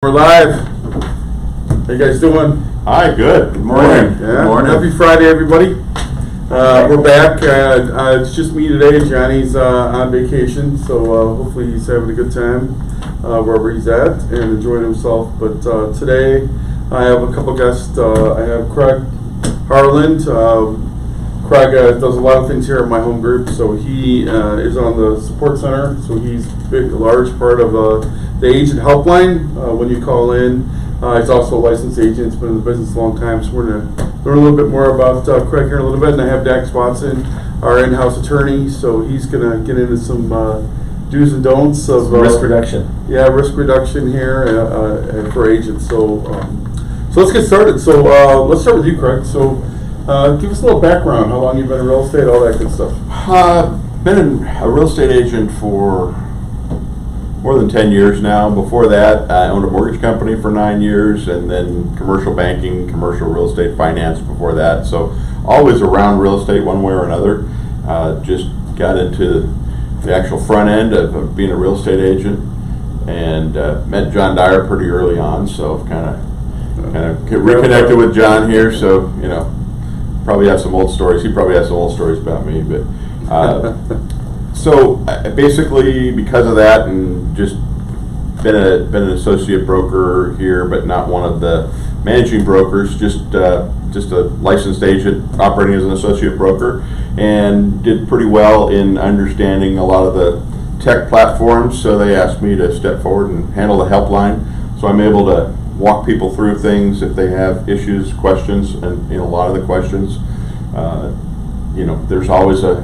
We're live. How you guys doing? Hi, good. Good morning. Yeah. Good morning. Happy Friday, everybody. We're back. It's just me today. Johnny's on vacation, so hopefully he's having a good time wherever he's at and enjoying himself. But today I have a couple guests. I have Craig Harland. Craig does a lot of things here at my home group, so he is on the support center. So he's a large part of the agent helpline when you call in. He's also a licensed agent. He's been in the business a long time, so we're going to learn a little bit more about Craig here in a little bit. And I have Dax Watson, our in-house attorney, so he's going to get into some do's and don'ts of risk reduction. Yeah, risk reduction here for agents. So let's get started. So let's start with you, Craig. So give us a little background. How long you've been in real estate, all that good stuff. Been a real estate agent for more than 10 years now. Before that, I owned a mortgage company for 9 years, and then commercial banking, commercial real estate finance before that. So always around real estate one way or another. Just got into the actual front end of being a real estate agent, and met John Dyer pretty early on. So kind of reconnected with John here. So probably have some old stories. He probably has some old stories about me, but. So basically, because of that, and just been an associate broker here, but not one of the managing brokers. Just a licensed agent operating as an associate broker, and did pretty well in understanding a lot of the tech platforms. So they asked me to step forward and handle the helpline. So I'm able to walk people through things if they have issues, questions, and a lot of the questions. There's always a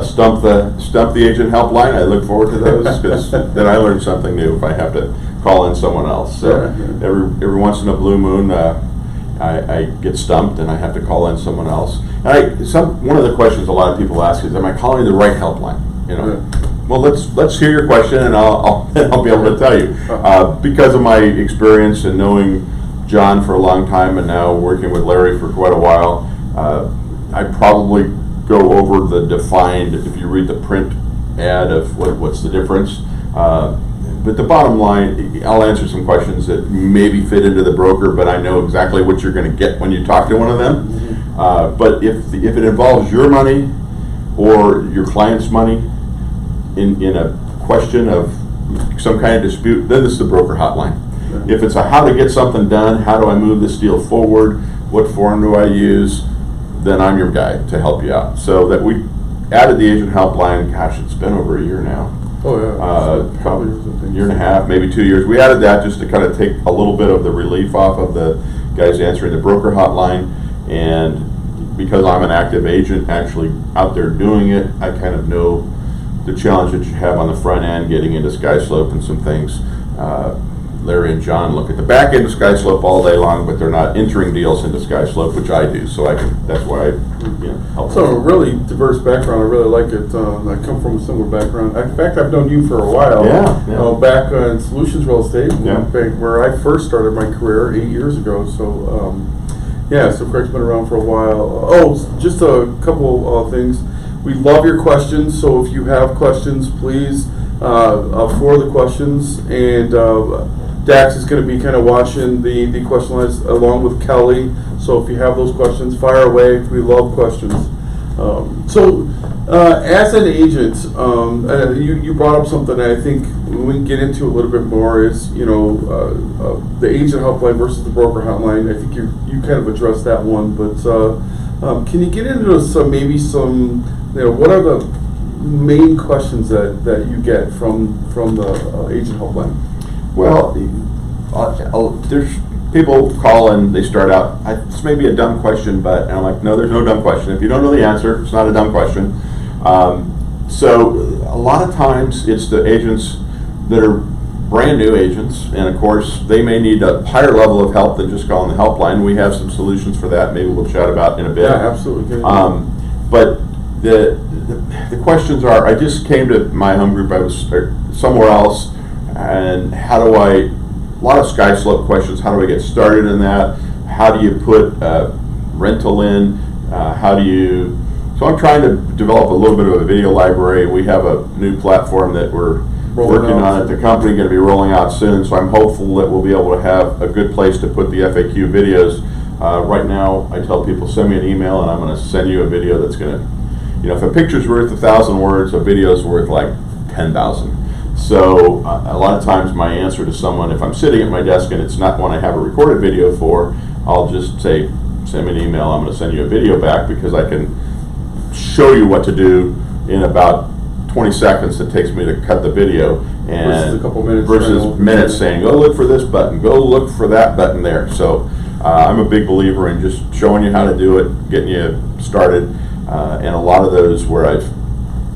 stump the agent helpline. I look forward to those because then I learn something new if I have to call in someone else. So every once in a blue moon, I get stumped and I have to call in someone else. And one of the questions a lot of people ask is, "Am I calling the right helpline?" Well, let's hear your question and I'll be able to tell you. Because of my experience and knowing John for a long time and now working with Larry for quite a while, I probably go over the defined, if you read the print ad of what's the difference. But the bottom line, I'll answer some questions that maybe fit into the broker, but I know exactly what you're going to get when you talk to one of them. Mm-hmm. But if it involves your money or your client's money in a question of some kind of dispute, then it's the broker hotline. Mm-hmm. If it's a how to get something done, how do I move this deal forward, what form do I use, then I'm your guy to help you out. So that we added the agent helpline. Gosh, it's been over a year now. Oh yeah, probably a year and a half, maybe 2 years. We added that just to kind of take a little bit of the relief off of the guys answering the broker hotline. And because I'm an active agent actually out there doing it, I kind of know the challenge that you have on the front end, getting into SkySlope and some things. Larry and John look at the back end of SkySlope all day long, but they're not entering deals into SkySlope, which I do. So that's why I help. So a really diverse background. I really like it. I come from a similar background. In fact, I've known you for a while. Yeah. Back in Solutions Real Estate, yeah. Where I first started my career 8 years ago. So so Craig's been around for a while. Just a couple things. We love your questions. So if you have questions, please forward the questions, and Dax is going to be kind of watching the question list along with Kelly. So if you have those questions, fire away. We love questions. As an agent, you brought up something that I think we can get into a little bit more is, the agent helpline versus the broker hotline. I think you kind of addressed that one, but can you get into some what are the main questions that you get from the agent helpline? Well, there's people call and they start out, this may be a dumb question, and I'm like, no, there's no dumb question. If you don't know the answer, it's not a dumb question. So a lot of times it's the agents that are brand new agents, and of course they may need a higher level of help than just calling the helpline. We have some solutions for that. Maybe we'll chat about in a bit. Yeah, absolutely. But the questions are, I just came to my home group, I was somewhere else, and a lot of SkySlope questions. How do I get started in that? How do you put rental in? So I'm trying to develop a little bit of a video library. We have a new platform that we're rolling working out on it. soon. The company going to be rolling out soon, so I'm hopeful that we'll be able to have a good place to put the FAQ videos. Right now, I tell people, send me an email and I'm going to send you a video that's going to, if a picture's worth 1,000 words, a video's worth like 10,000. So a lot of times my answer to someone, if I'm sitting at my desk and it's not one I have a recorded video for, I'll just say, send me an email, I'm going to send you a video back, because I can show you what to do in about 20 seconds it takes me to cut the video, and Versus a couple minutes versus minutes saying, go look for this button, go look for that button there. So I'm a big believer in just showing you how to do it, getting you started, and a lot of those where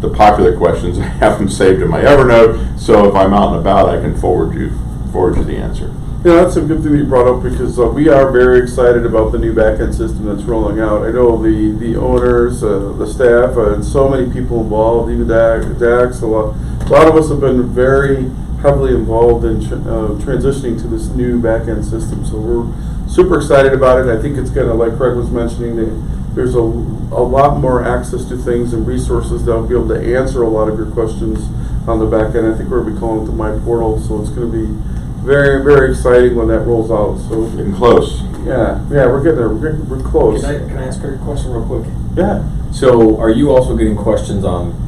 the popular questions, I have them saved in my Evernote, so if I'm out and about, I can forward you the answer. That's a good thing you brought up, because we are very excited about the new back-end system that's rolling out. I know the owners, the staff, and so many people involved, even Dax, a lot of us have been very heavily involved in transitioning to this new back-end system. So we're super excited about it. I think it's going to, like Craig was mentioning, there's a lot more access to things and resources that will be able to answer a lot of your questions on the back end. I think we're going to be calling it the My Portal, so it's going to be very, very exciting when that rolls out. So Getting close. yeah, we're getting there. We're close. Can I ask a question real quick? Yeah. So are you also getting questions on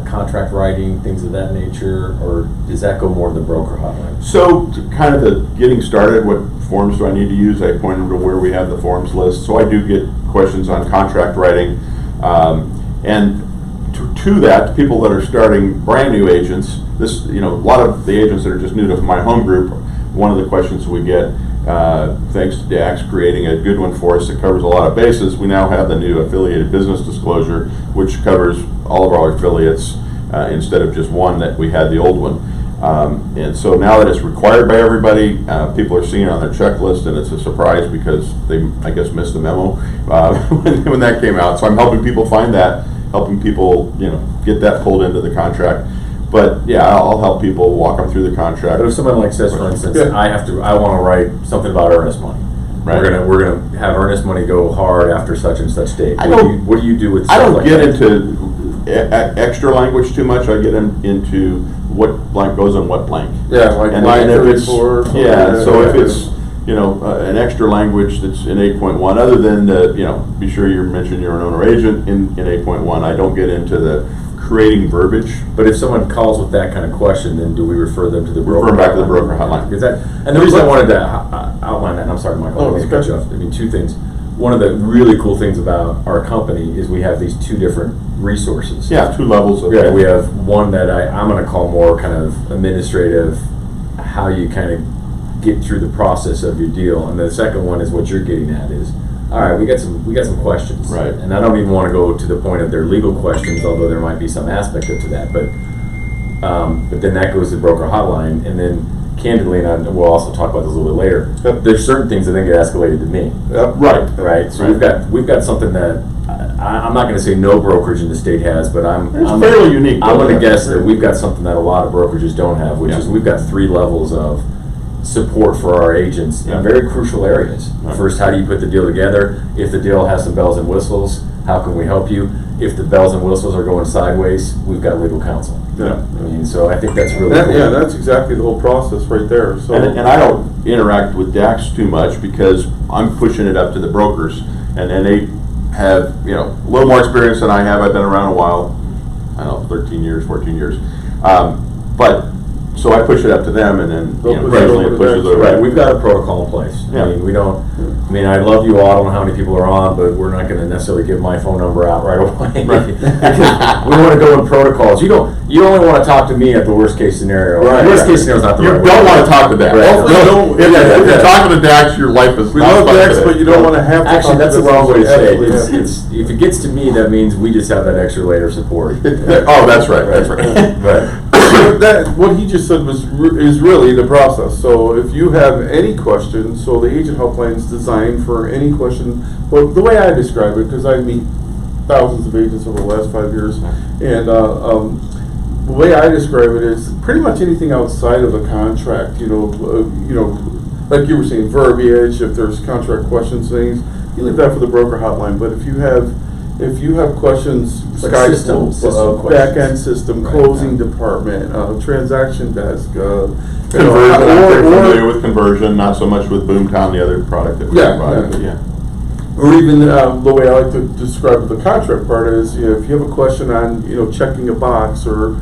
contract writing, things of that nature, or does that go more to the broker hotline? So kind of the getting started, what forms do I need to use? I point them to where we have the forms list. So I do get questions on contract writing. And to that, people that are starting brand new agents, this, a lot of the agents that are just new to my home group, one of the questions we get, thanks to Dax creating a good one for us that covers a lot of bases, we now have the new affiliated business disclosure, which covers all of our affiliates instead of just one that we had the old one. And so now that it's required by everybody, people are seeing it on their checklist, and it's a surprise because they, I guess, missed the memo when that came out. So I'm helping people find that, helping people, get that pulled into the contract. But yeah, I'll help people walk them through the contract. But if someone like says, for instance, Yeah. I want to write something about earnest money. Right. We're gonna have earnest money go hard after such and such date. I What do you do with? I stuff don't like get that? into extra language too much. I get into what blank goes on what blank. Yeah, like And line if it's 34. something yeah, like that. so if it's an extra language that's in 8.1, other than the be sure you mention you're an owner agent in 8.1. I don't get into the creating verbiage. But if someone calls with that kind of question, then do we refer them to the broker? Refer back to the broker hotline. Because and the reason I wanted to outline that, and I'm sorry, Michael, I Oh, don't mean to cut you off. I mean, two things. One of the really cool things about our company is we have these two different resources. Yeah, two levels of Yeah, we have one that I'm going to call more kind of administrative, how you kind of get through the process of your deal, and the second one is what you're getting at is, all right, we got some questions, Right. And I don't even want to go to the point of their legal questions, although there might be some aspect to that, but then that goes to the broker hotline, and then candidly, and we'll also talk about this a little bit later. Yep. There's certain things that then get escalated to me. Yep. Right. So we've got something that I'm not going to say no brokerage in the state has, but I'm fairly unique. I'm going to guess that we've got something that a lot of brokerages don't have, which is we've got 3 levels of support for our agents in very crucial areas. Right. First, how do you put the deal together? If the deal has some bells and whistles, how can we help you? If the bells and whistles are going sideways, we've got legal counsel. Yeah. I mean, so I think that's really cool. Yeah, that's exactly the whole process right there. So And I don't interact with Dax too much because I'm pushing it up to the brokers, and then they have a little more experience than I have. I've been around a while. I don't know, 13 years, 14 years. But so I push it up to them, and then They'll push it gradually over it to pushes Dax. over. Right, we've got a protocol in place. Yeah. I mean, we don't. I mean, I love you all. I don't know how many people are on, but we're not going to necessarily give my phone number out right away. Right. Because we want to go in protocols. You only want to talk to me at the worst case scenario. Right. Worst case scenario is not the You right don't word. want to talk to Dax. Right. If you're talking to Dax, your life is we not love fun Dax, today. but you don't want to have to. Actually, talk that's to the wrong way to say it. Absolutely, It's if it gets to me, that means we just have that extra layer of support. Oh, that's right. That's right. Right. that what he just said is really the process. So if you have any questions, so the agent helpline is designed for any question. Well, the way I describe it, because I meet thousands of agents over the last 5 years, and the way I describe it is pretty much anything outside of a contract. Like you were saying, verbiage. If there's contract questions, things, you leave that for the broker hotline. But if you have if you have questions, Like Sky system Slope, questions. back-end system, Right. closing department, transaction desk, Conversion, I'm very familiar with conversion, not so much with Boomtown, the other product that we Yeah, provide, but yeah. yeah. or even the way I like to describe the contract part is, if you have a question on, checking a box, or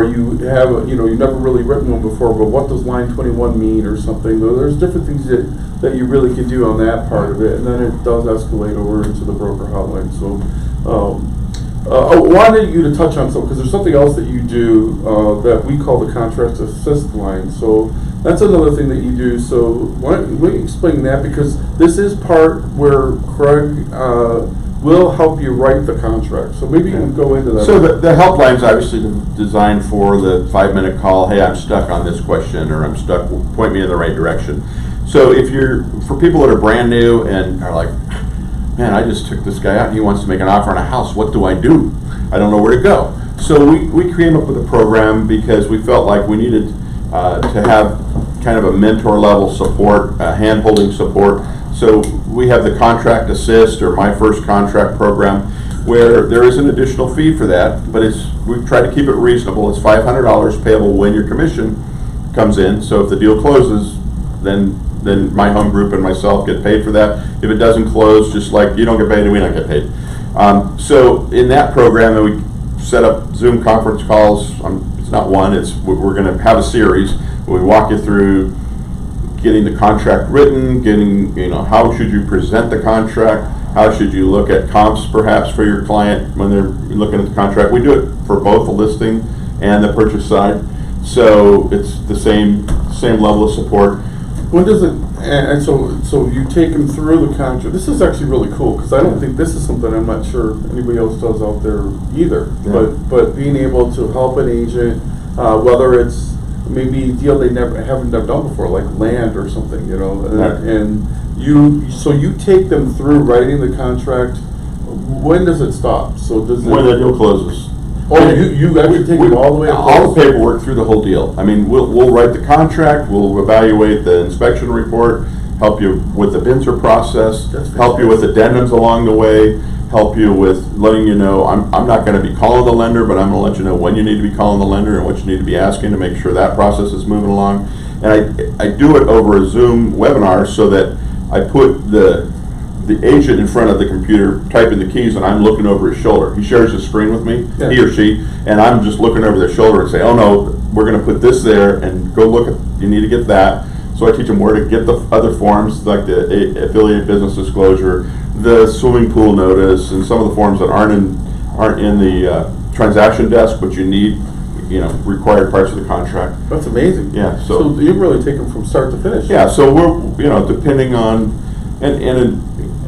you have, you've never really written one before, but what does line 21 mean or something? There's different things that you really can do on that part of it, and then it does escalate over into the broker hotline. So, I wanted you to touch on something, because there's something else that you do that we call the contract assist line. So that's another thing that you do. So why don't you explain that, because this is part where Craig will help you write the contract. So maybe you can go into that. So the helpline's obviously designed for the 5-minute call. Hey, I'm stuck on this question, or I'm stuck. Point me in the right direction. So for people that are brand new and are like, man, I just took this guy out. He wants to make an offer on a house. What do? I don't know where to go. So we came up with a program because we felt like we needed to have kind of a mentor level support, hand-holding support. So we have the contract assist, or my first contract program, where there is an additional fee for that, but we've tried to keep it reasonable. It's $500 payable when your commission comes in. So if the deal closes, then my home group and myself get paid for that. If it doesn't close, just like you don't get paid and we don't get paid. So in that program, we set up Zoom conference calls. It's not one, we're going to have a series. We walk you through getting the contract written, how should you present the contract, how should you look at comps perhaps for your client when they're looking at the contract. We do it for both the listing and the purchase side. So it's the same level of support. When does it, and so you take them through the contract. This is actually really cool, because I don't think this is something I'm not sure anybody else does out there either. Yeah. But being able to help an agent, whether it's maybe a deal they haven't done before, like land or something, Right. and you take them through writing the contract. When does it stop? So does When the deal closes. Oh, you actually take them all the way up? All the paperwork through the whole deal. I mean, we'll write the contract, we'll evaluate the inspection report, help you with the BINSR process, help you with addendums along the way, help you with letting you know, I'm not going to be calling the lender, but I'm going to let you know when you need to be calling the lender and what you need to be asking to make sure that process is moving along. And I do it over a Zoom webinar so that I put the agent in front of the computer typing the keys, and I'm looking over his shoulder. He shares his screen with me, Yeah. he or she, and I'm just looking over their shoulder and say, oh no, we're going to put this there, and go look at, you need to get that. So I teach them where to get the other forms, like the affiliate business disclosure, the swimming pool notice, and some of the forms that aren't in the transaction desk, but you need, required parts of the contract. That's amazing. Yeah. So you really take them from start to finish. Yeah. So we're, depending on, and in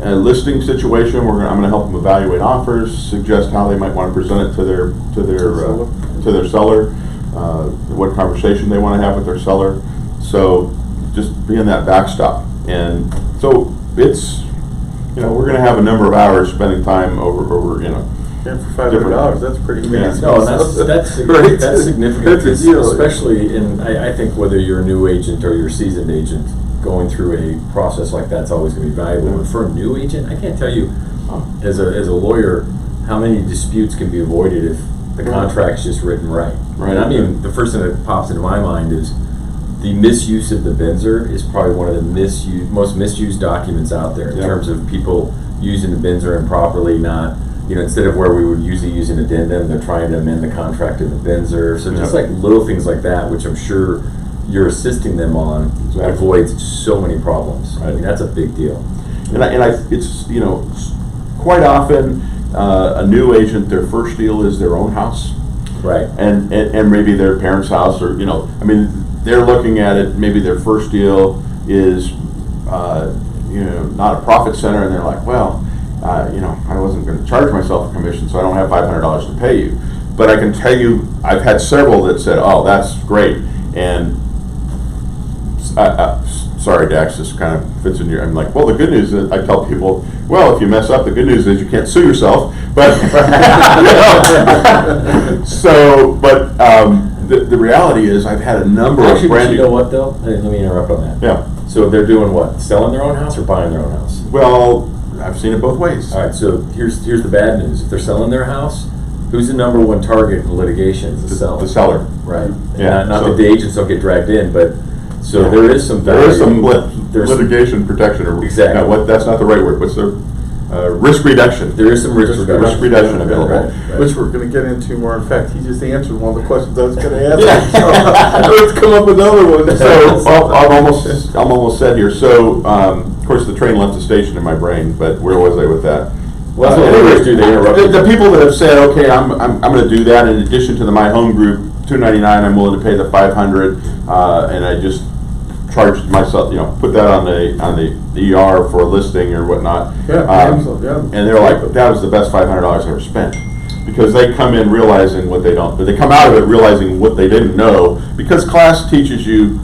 a listing situation, I'm going to help them evaluate offers, suggest how they might want to present it to their seller, what conversation they want to have with their seller. So just being that backstop, and so it's, we're going to have a number of hours spending time over. And for $500, that's pretty amazing. No, and that's Right. that's significant, That's a because deal. especially I think whether you're a new agent or you're a seasoned agent, going through a process like that's always going to be valuable. But for a new agent, I can't tell you, as a lawyer, how many disputes can be avoided if the contract's just written right. Right. And I mean, the first thing that pops into my mind is the misuse of the BINSR is probably one of the most misused documents out there in terms of people using the BINSR improperly, not, instead of where we would usually use an addendum, they're trying to amend the contract in the BINSR. So just like little things like that, which I'm sure you're assisting them on, avoids so many problems. Right. I mean, that's a big deal. It's quite often a new agent, their first deal is their own house. Right. And maybe their parents' house, or they're looking at it. Maybe their first deal is not a profit center, and they're like, well, I wasn't going to charge myself a commission, so I don't have $500 to pay you. But I can tell you, I've had several that said, oh, that's great, and sorry, Dax, this kind of fits in your. I'm like, well, the good news is, I tell people, well, if you mess up, the good news is you can't sue yourself. But the reality is, I've had a number Actually, of brand you know what though? Let me interrupt on that. Yeah. So they're doing what? Selling their own house or buying their own house? Well, I've seen it both ways. All right, so here's the bad news. If they're selling their house, who's the number one target in litigation? It's the seller. The seller. Right. Yeah, And not so- that the agents don't get dragged in, but so Yeah. there is some There is some there's litigation protection, or Exactly. that's not the right word. What's the risk reduction? There is some risk reduction. Risk reduction available. Right. Which we're going to get into more. In fact, he just answered one of the questions I was going to ask. Yeah. So, let's come up with another one. So I'm almost set here. So of course the train left the station in my brain, but where was I with that? Well, that's what lawyers do. They interrupt you. The people that have said, okay, I'm going to do that in addition to the My Home Group $299, I'm willing to pay the $500, and I just charged myself, put that on the ER for a listing or whatnot. Yeah, yeah. And they're like, that was the best $500 I ever spent. Because they come in realizing what they don't, but they come out of it realizing what they didn't know. Because class teaches you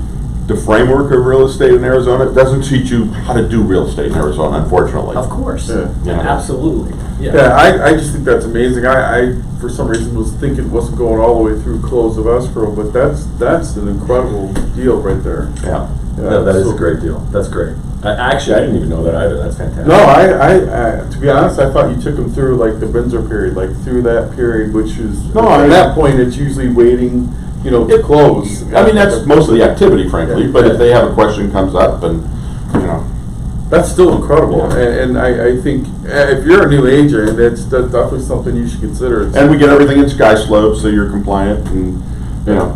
the framework of real estate in Arizona, it doesn't teach you how to do real estate in Arizona, unfortunately. Of course. Yeah. Absolutely. Yeah, I just think that's amazing. I for some reason was thinking it wasn't going all the way through close of escrow, but that's an incredible deal right there. Yeah. No, that is so- a great deal. That's great. Actually, I didn't even know that either. That's fantastic. No, I to be honest, I thought you took them through like the Windsor period, like through that period, which is at that point it's usually waiting, to close. I mean, that's most of the activity, frankly, Yeah. but if they have a question comes up and, That's still incredible, Yeah. and I think if you're a new agent, that's definitely something you should consider. and we get everything in sky slope, so you're compliant and, Yeah,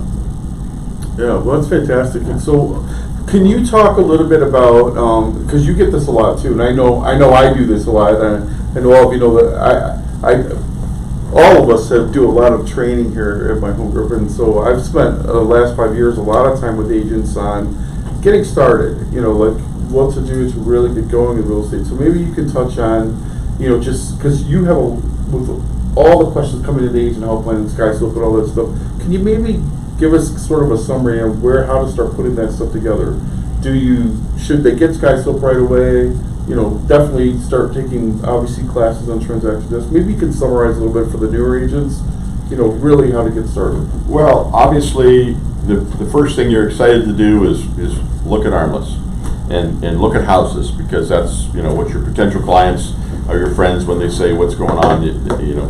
well, that's fantastic. And so, can you talk a little bit about, because you get this a lot too, and I know I do this a lot, and I know all of you know that all of us do a lot of training here at my home group, and so I've spent the last 5 years a lot of time with agents on getting started, like what to do to really get going in real estate. So maybe you can touch on, just because you have with all the questions coming into the agent helpline and SkySlope and all that stuff, can you maybe give us sort of a summary of how to start putting that stuff together? Should they get SkySlope right away? Definitely start taking, obviously, classes on transaction desk. Maybe you can summarize a little bit for the newer agents, really how to get started. well, obviously, the first thing you're excited to do is look at ARMLS and look at houses, because that's, what your potential clients are, your friends, when they say, what's going on,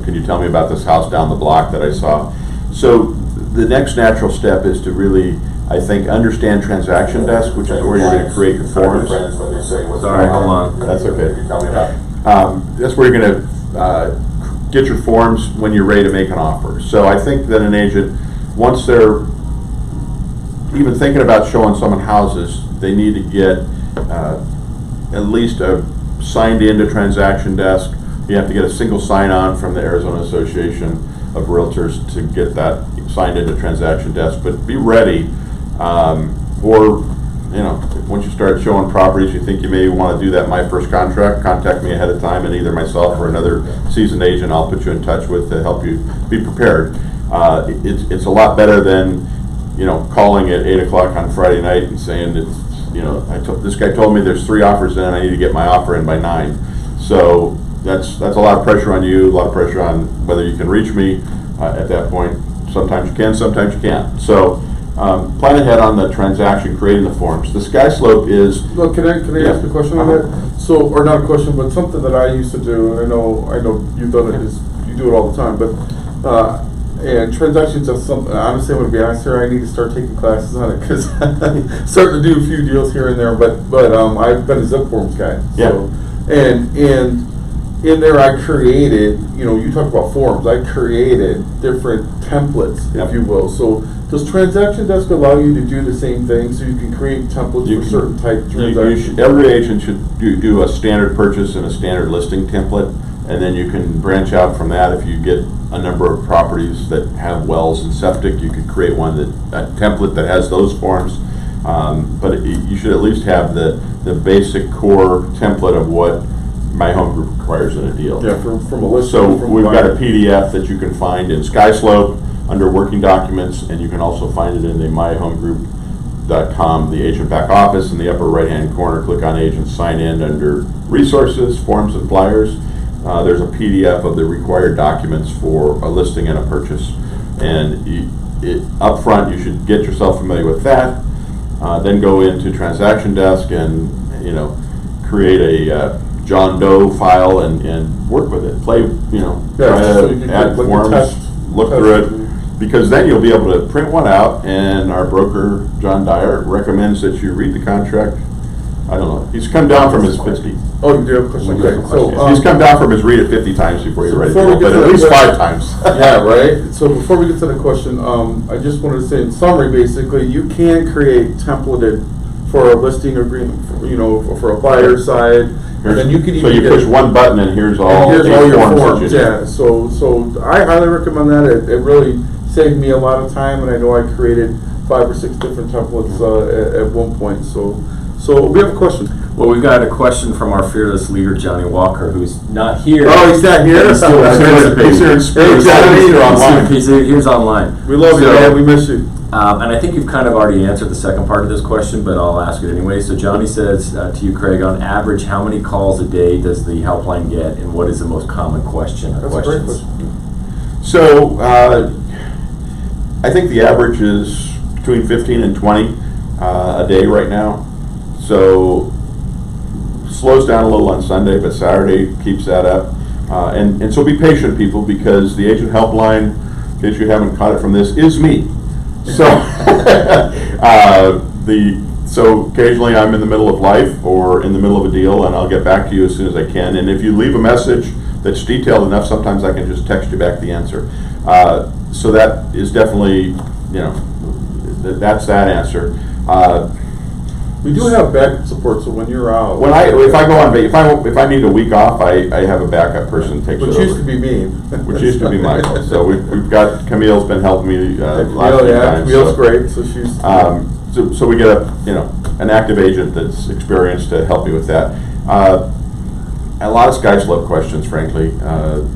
can you tell me about this house down the block that I saw? So the next natural step is to really, I think, understand transaction desk, which is where you're going to create your forms. Sorry, hold on. That's okay. That's where you're going to get your forms when you're ready to make an offer. So I think that an agent, once they're even thinking about showing someone houses, they need to get at least a signed into transaction desk. You have to get a single sign-on from the Arizona Association of Realtors to get that signed into transaction desk. But be ready, or once you start showing properties, you think you may want to do that My First Contract, contact me ahead of time, and either myself or another seasoned agent I'll put you in touch with to help you be prepared. It's a lot better than calling at 8 o'clock on Friday night and saying it's this guy told me there's 3 offers in, I need to get my offer in by 9. So that's a lot of pressure on you, a lot of pressure on whether you can reach me at that point. Sometimes you can, sometimes you can't. So plan ahead on the transaction, creating the forms. The SkySlope is. Look, can I ask a question on that? So, or not a question, but something that I used to do, and I know you've done it, is you do it all the time, but and transactions are something, honestly, I'm going to be honest here, I need to start taking classes on it, because I'm starting to do a few deals here and there, but I've been a zip forms guy. Yeah. So, and in there I created, you talk about forms, I created different templates, Yep. if you will. So does Transaction Desk allow you to do the same thing, so you can create templates for certain type of transactions? Every agent should do a standard purchase and a standard listing template, and then you can branch out from that. If you get a number of properties that have wells and septic, you could create a template that has those forms. But you should at least have the basic core template of what My Home Group requires in a deal. Yeah, from a list. So we've got a PDF that you can find in SkySlope under working documents, and you can also find it in the myhomegroup.com, the agent back office. In the upper right hand corner, click on agent, sign in under resources, forms and flyers. There's a PDF of the required documents for a listing and a purchase. And up front, you should get yourself familiar with that. Then go into Transaction Desk and create a John Doe file and work with it. Play, Yeah, try so to you can add get, like, a forms, test- look test through it. it, because then you'll be able to print one out, and our broker, John Dyer, recommends that you read the contract. I don't know, he's come down from his 50. Oh, you do have a question? Okay, so, He's come down from his read it 50 times before you're ready to before we go, get but to at that least question- 5 times. Yeah, right? So before we get to the question, I just wanted to say in summary, basically, you can create templated for a listing agreement, for a buyer side, and then you can So even you get. push one button and here's all And here's all eight your forms that forms, you need. yeah, so I highly recommend that, it really saved me a lot of time, and I know I created 5 or 6 different templates, at one point, so we have a question. Well, we've got a question from our fearless leader, Johnny Walker, who's not here. Oh, he's not here? He's still participating. He's here in spirit. Hey, Johnny. He's here online. Here's online. We love you, So, man, we miss you. And I think you've kind of already answered the second part of this question, but I'll ask it anyway. So Johnny says to you, Craig, on average, how many calls a day does the helpline get, and what is the most common question or That's a great questions? question. So, I think the average is between 15 and 20 a day right now. So, slows down a little on Sunday, but Saturday keeps that up. And so be patient, people, because the agent helpline, in case you haven't caught it from this, is me. So, so occasionally I'm in the middle of life or in the middle of a deal, and I'll get back to you as soon as I can. And if you leave a message that's detailed enough, sometimes I can just text you back the answer. So that is definitely, that's that answer. We do have backup support, so when you're out. If I go on, if I need a week off, I have a backup person that takes it Which over. used to be me. Which used to be Michael. So we've got, Camille's been helping me last few times. Camille's so. great, so she's. So we get an active agent that's experienced to help you with that. A lot of Sky Slope questions, frankly,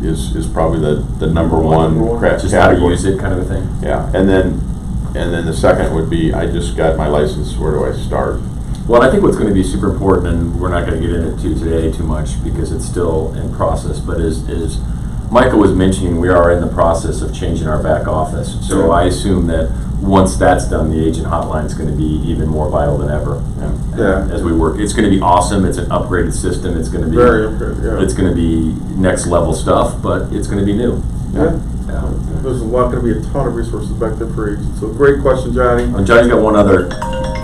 is probably the number one crap Just how to category. use it, kind of a thing. Yeah, and then the second would be, I just got my license, where do I start? Well, I think what's going to be super important, and we're not going to get into today too much because it's still in process, but is Michael was mentioning, we are in the process of changing our back office. So I assume that once that's done, the agent hotline is going to be even more vital than ever. Yeah. As we work, it's going to be awesome. It's an upgraded system. It's going to be Very upgraded, yeah. It's going to be next level stuff, but it's going to be new. Yeah. There's going to be a ton of resources back there for agents. So great question, Johnny. Johnny's got one other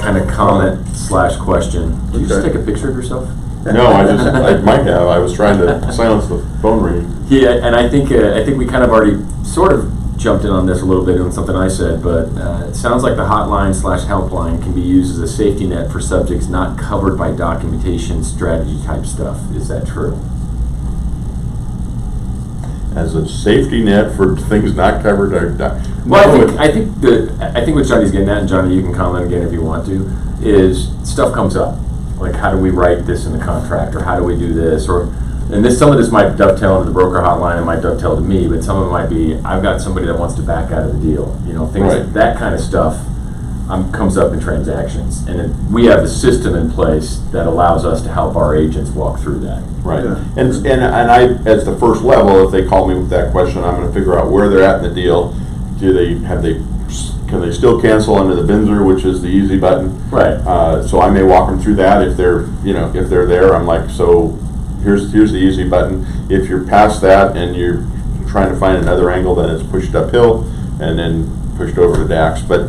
kind of comment / question. Did you just Okay. take a picture of yourself? No, I might have. I was trying to silence the phone ringing. Yeah, and I think we kind of already sort of jumped in on this a little bit on something I said, but it sounds like the hotline / helpline can be used as a safety net for subjects not covered by documentation strategy type stuff. Is that true? As a safety net for things not covered. Well, I think what Johnny's getting at, and Johnny, you can comment again if you want to, is stuff comes up. Like, how do we write this in the contract, or how do we do this, some of this might dovetail into the broker hotline, it might dovetail to me, but some of it might be, I've got somebody that wants to back out of the deal, things Right. like that kind of stuff comes up in transactions, and we have a system in place that allows us to help our agents walk through that. Right, Yeah. and I, as the first level, if they call me with that question, I'm going to figure out where they're at in the deal. Can they still cancel under the Binzer, which is the easy button? Right. So I may walk them through that if they're there. I'm like, so here's the easy button. If you're past that and you're trying to find another angle, then it's pushed uphill and then pushed over to DAX. But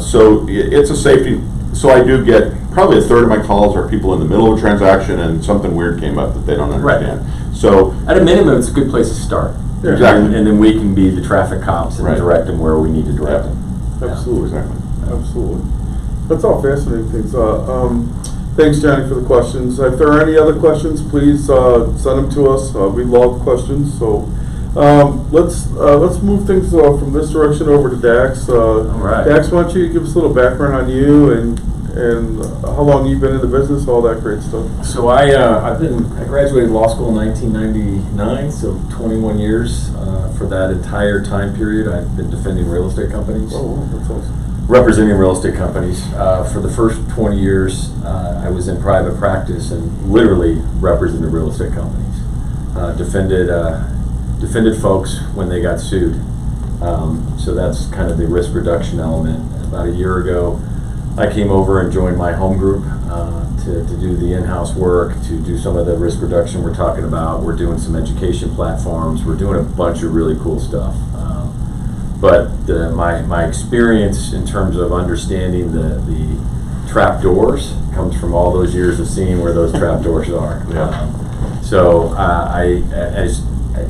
so it's a safety. So I do get probably a third of my calls are people in the middle of a transaction and something weird came up that they don't understand. Right. So At a minimum, it's a good place to start. Yeah. Exactly. And then we can be the traffic cops and Right. direct them where we need to direct Yeah. them. Absolutely. Exactly. Absolutely. That's all fascinating things. Thanks, Johnny, for the questions. If there are any other questions, please send them to us. We love questions. So let's move things from this direction over to Dax. All right. Dax, why don't you give us a little background on you and how long you've been in the business, all that great stuff. So I graduated law school in 1999, so 21 years. For that entire time period, I've been defending real estate companies, Oh, wow, that's awesome. representing real estate companies. For the first 20 years, I was in private practice and literally represented real estate companies. Defended folks when they got sued. So that's kind of the risk reduction element. About a year ago, I came over and joined my home group to to do the in-house work, to do some of the risk reduction we're talking about. We're doing some education platforms. We're doing a bunch of really cool stuff. But my experience in terms of understanding the trap doors comes from all those years of seeing where those trap doors are. Yeah. So as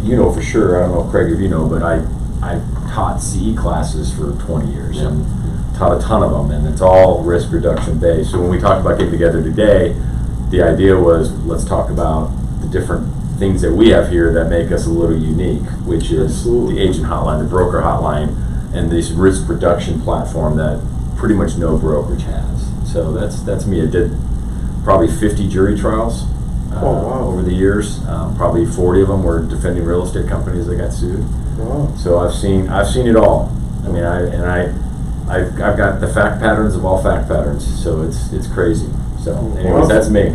you know for sure, I don't know, Craig, if you know, but I taught CE classes for 20 years and taught a ton of them, and it's all risk reduction based. So when we talked about getting together today, the idea was let's talk about the different things that we have here that make us a little unique, which is the agent hotline, the broker hotline, and this risk reduction platform that pretty much no brokerage has. So that's me. I did probably 50 jury trials over the years. Probably 40 of them were defending real estate companies that got sued. Wow. So I've seen it all. I mean, I've got the fact patterns of all fact patterns. So it's crazy. So anyways, that's me.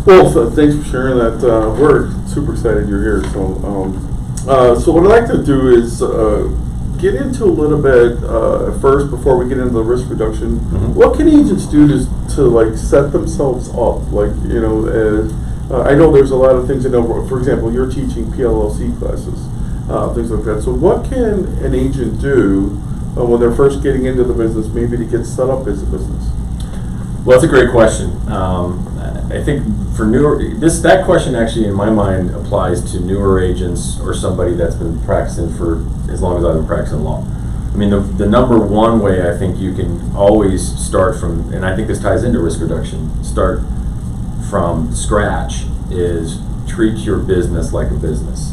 Well, so thanks for sharing that. We're super excited you're here. So what I'd like to do is get into a little bit first before we get into the risk reduction. Mm-hmm. What can agents do to like set themselves up? Like, you know, I know there's a lot of things. I know, for example, you're teaching PLLC classes, things like that. So what can an agent do when they're first getting into the business, maybe to get set up as a business? Well, that's a great question. I think for that question actually in my mind applies to newer agents or somebody that's been practicing for as long as I've been practicing law. I mean, the number one way I think you can always start from, and I think this ties into risk reduction, start from scratch, is treat your business like a business.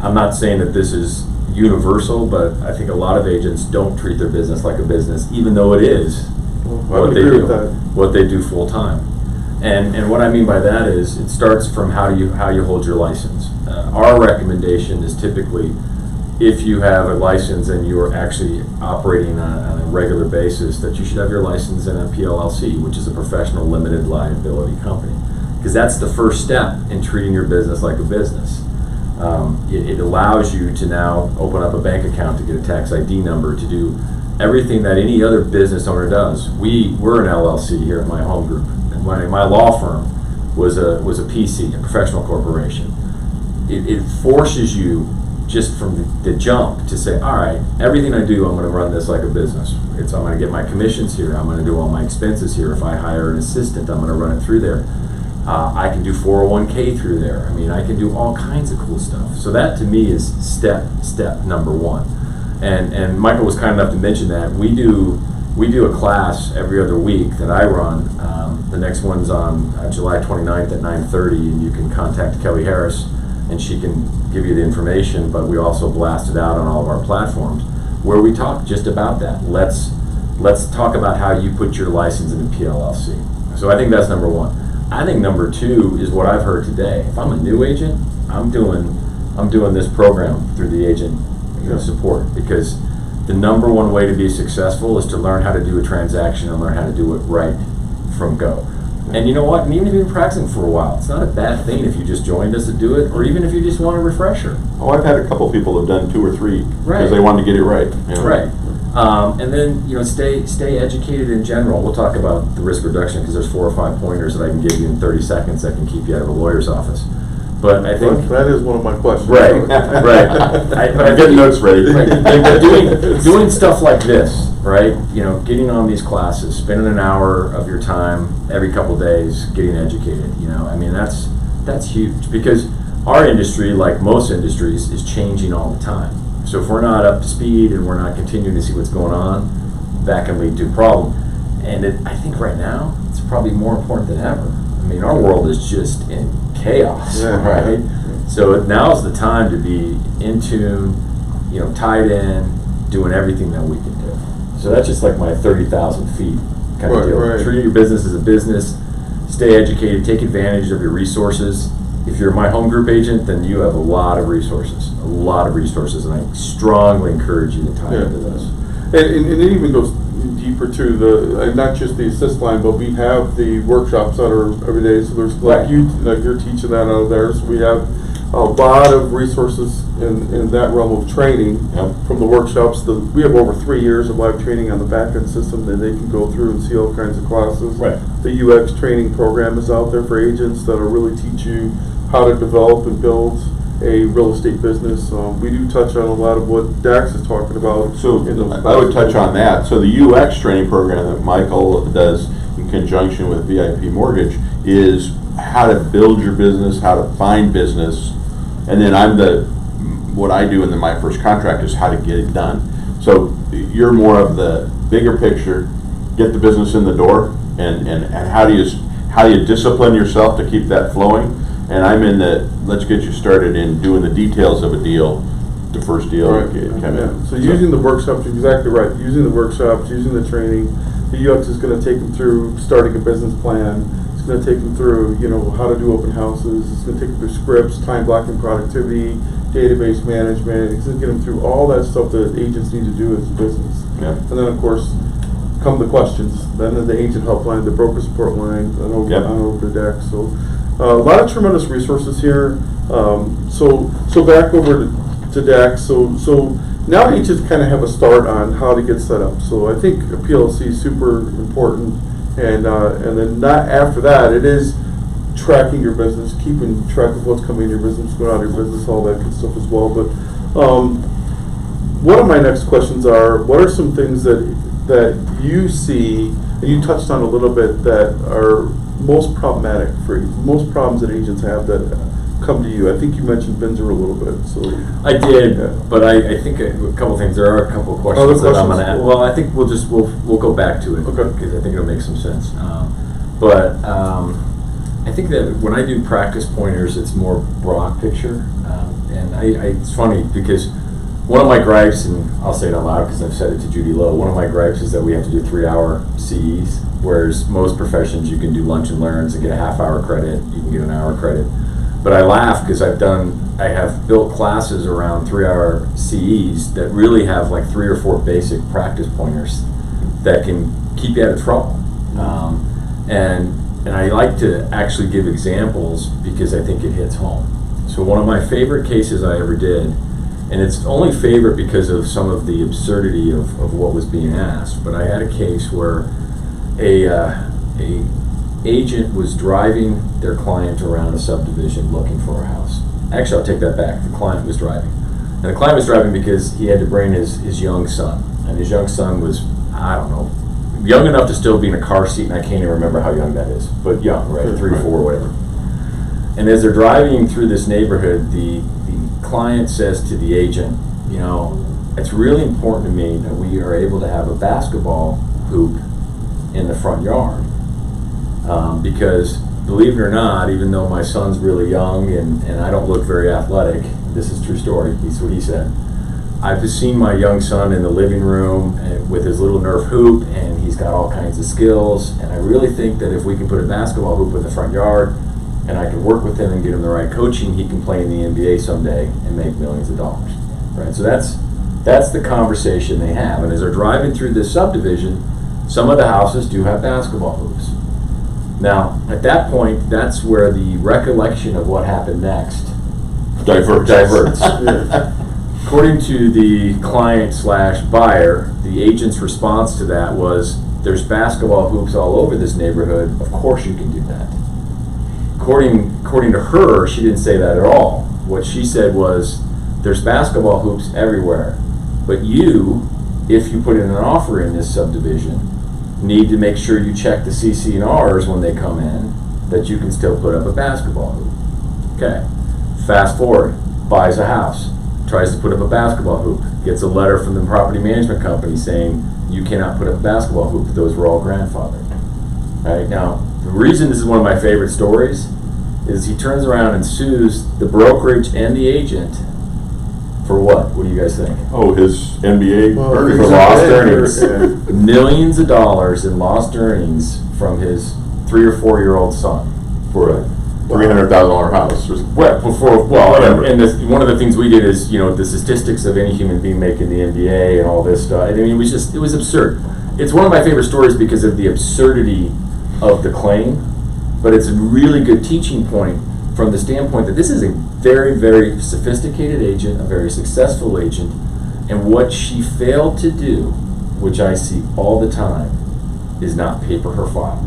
I'm not saying that this is universal, but I think a lot of agents don't treat their business like a business, even though it is what they do full time. And what I mean by that is it starts from how you hold your license. Our recommendation is typically if you have a license and you are actually operating on a regular basis, that you should have your license in a PLLC, which is a professional limited liability company, because that's the first step in treating your business like a business. It allows you to now open up a bank account, to get a tax ID number, to do everything that any other business owner does. We're an LLC here at my home group. And my law firm was a PC, a professional corporation. It forces you just from the jump to say, all right, everything I do, I'm going to run this like a business. I'm going to get my commissions here. I'm going to do all my expenses here. If I hire an assistant, I'm going to run it through there. I can do 401k through there. I mean, I can do all kinds of cool stuff. So that to me is step number one. And Michael was kind enough to mention that we do a class every other week that I run. The next one's on July 29th at 9:30, and you can contact Kelly Harris, and she can give you the information. But we also blast it out on all of our platforms, where we talk just about that. Let's talk about how you put your license in a PLLC. So I think that's number one. I think number two is what I've heard today. If I'm a new agent, I'm doing this program through the agent support, because the number one way to be successful is to learn how to do a transaction and learn how to do it right from go. And you know what? And even if you've been practicing for a while, it's not a bad thing if you just joined us to do it, or even if you just want a refresher. Oh, I've had a couple people have done 2 or 3 because they wanted to get it right. You know? Right. And then stay educated in general. We'll talk about the risk reduction because there's 4 or 5 pointers that I can give you in 30 seconds that can keep you out of a lawyer's office. But I think that is one of my questions. Right, right. I'm getting notes ready. Right. Doing stuff like this, right? Getting on these classes, spending an hour of your time every couple days getting educated. I mean, that's huge, because our industry, like most industries, is changing all the time. So if we're not up to speed and we're not continuing to see what's going on, that can lead to a problem. And I think right now it's probably more important than ever. I mean, our world is just in chaos, right? So now's the time to be in tune, tied in, doing everything that we can do. So that's just like my 30,000 feet kind of deal. Right. Treat your business as a business, stay educated, take advantage of your resources. If you're my home group agent, then you have a lot of resources, and I strongly encourage you to tie into those. And it even goes deeper to not just the assist line, but we have the workshops that are every day. So there's you're teaching that out of there. So we have a lot of resources in that realm of training. Yep. From the workshops. We have over 3 years of live training on the back-end system that they can go through and see all kinds of classes. Right. The UX training program is out there for agents that'll really teach you how to develop and build a real estate business. We do touch on a lot of what Dax is talking about. So in those I would touch on that. So the UX training program that Michael does in conjunction with VIP Mortgage is how to build your business, how to find business, and then what I do in my first contract is how to get it done. So you're more of the bigger picture, get the business in the door, and how do you discipline yourself to keep that flowing? And I'm in let's get you started in doing the details of a deal, the first deal. Right. So using the workshops, you're exactly right. Using the workshops, using the training, the UX is going to take them through starting a business plan. It's going to take them through, how to do open houses. It's going to take them through scripts, time blocking, productivity, database management. It's going to get them through all that stuff that agents need to do as a business. Yeah. And then, of course, come the questions. Then the agent helpline, the broker support line, and over to Dax. So a lot of tremendous resources here. So back over to Dax. So now agents kind of have a start on how to get set up. So I think a PLC is super important, and then not after that, it is tracking your business, keeping track of what's coming in your business, going out of your business, all that good stuff as well. But one of my next questions are, what are some things that you see, and you touched on a little bit, that are most problematic for you, most problems that agents have that come to you? I think you mentioned Binzer a little bit. So I did, yeah. but I think a couple things. There are a couple of questions that I'm going to ask. Well, I think we'll go back to it, Okay. because I think it'll make some sense. I think that when I do practice pointers, it's more broad picture, and it's funny because one of my gripes, and I'll say it out loud because I've said it to Judy Lowe, one of my gripes is that we have to do 3-hour CEs, whereas most professions you can do lunch and learns and get a half-hour credit, you can get an hour credit. But I laugh because I have built classes around 3-hour CEs that really have like 3 or 4 basic practice pointers that can keep you out of trouble. And I like to actually give examples because I think it hits home. So one of my favorite cases I ever did, and it's only favorite because of some of the absurdity of what was being asked, but I had a case where a agent was driving their client around a subdivision looking for a house. Actually, I'll take that back. The client was driving. And the client was driving because he had to bring his young son. And his young son was, I don't know, young enough to still be in a car seat, and I can't even remember how young that is, but young, right? 3 or 4, whatever. And as they're driving through this neighborhood, the client says to the agent, it's really important to me that we are able to have a basketball hoop in the front yard. Because believe it or not, even though my son's really young and I don't look very athletic, this is a true story, that's what he said, I've seen my young son in the living room with his little Nerf hoop, and he's got all kinds of skills, and I really think that if we can put a basketball hoop in the front yard and I can work with him and get him the right coaching, he can play in the NBA someday and make millions of dollars, right? So that's the conversation they have. And as they're driving through this subdivision, some of the houses do have basketball hoops. Now, at that point, that's where the recollection of what happened next diverts. According to the client/buyer, the agent's response to that was, there's basketball hoops all over this neighborhood, of course you can do that. According to her, she didn't say that at all. What she said was, there's basketball hoops everywhere, but you, if you put in an offer in this subdivision, need to make sure you check the CC&Rs when they come in, that you can still put up a basketball hoop. Okay, fast forward, buys a house, tries to put up a basketball hoop, gets a letter from the property management company saying, you cannot put up a basketball hoop, those were all grandfathered. Right, now, the reason this is one of my favorite stories is he turns around and sues the brokerage and the agent for what? What do you guys think? Oh, his NBA earnings. For lost earnings. Millions of dollars in lost earnings from his 3 or 4-year-old son. For a $300,000 house. And one of the things we did is, the statistics of any human being making the NBA and all this stuff. I mean, it was absurd. It's one of my favorite stories because of the absurdity of the claim, but it's a really good teaching point from the standpoint that this is a very, very sophisticated agent, a very successful agent, and what she failed to do, which I see all the time, is not paper her file.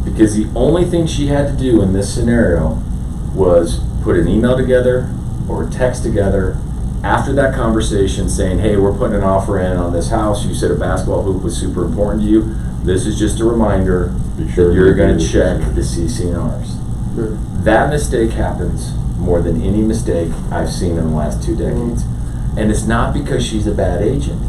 Because the only thing she had to do in this scenario was put an email together or a text together after that conversation saying, hey, we're putting an offer in on this house. You said a basketball hoop was super important to you. This is just a reminder that you're going to check the CC&Rs. Sure. That mistake happens more than any mistake I've seen in the last 2 decades. And it's not because she's a bad agent.